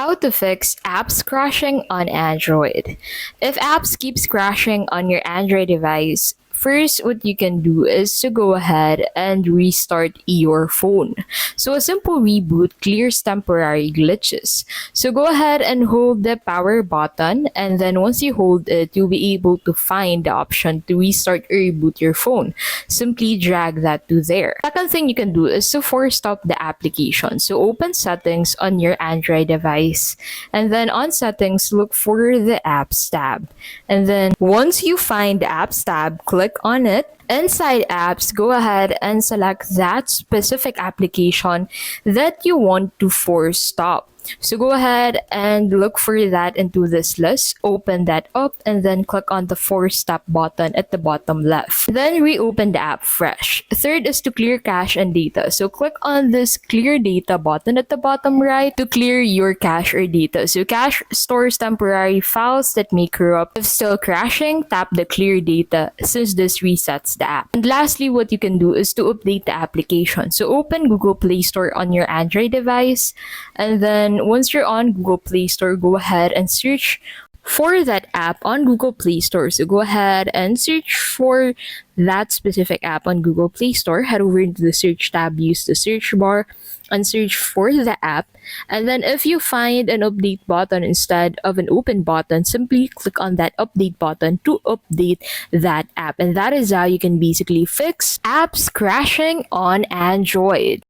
How to fix apps crashing on Android. If apps keeps crashing on your Android device, first what you can do is to go ahead and restart your phone. So a simple reboot clears temporary glitches. So go ahead and hold the power button, and then once you hold it, you'll be able to find the option to restart or reboot your phone. Simply drag that to there. Second thing you can do is to force stop the application. So open settings on your Android device, and then on settings, look for the apps tab. And then once you find the apps tab, click on it. Inside apps, go ahead and select that specific application that you want to force stop. So go ahead and look for that into this list, open that up, and then click on the force stop button at the bottom left. Then reopen the app fresh. Third is to clear cache and data. So click on this clear data button at the bottom right to clear your cache or data. So cache stores temporary files that may corrupt. If still crashing, tap the clear data since this resets the app. And lastly, what you can do is to update the application. So open Google Play Store on your Android device, and then once you're on Google Play Store, go ahead and search for that app on Google Play Store. So go ahead and search for that specific app on Google Play Store. Head over into the search tab, use the search bar, and search for the app. And then if you find an update button instead of an open button, simply click on that update button to update that app. And that is how you can basically fix apps crashing on Android.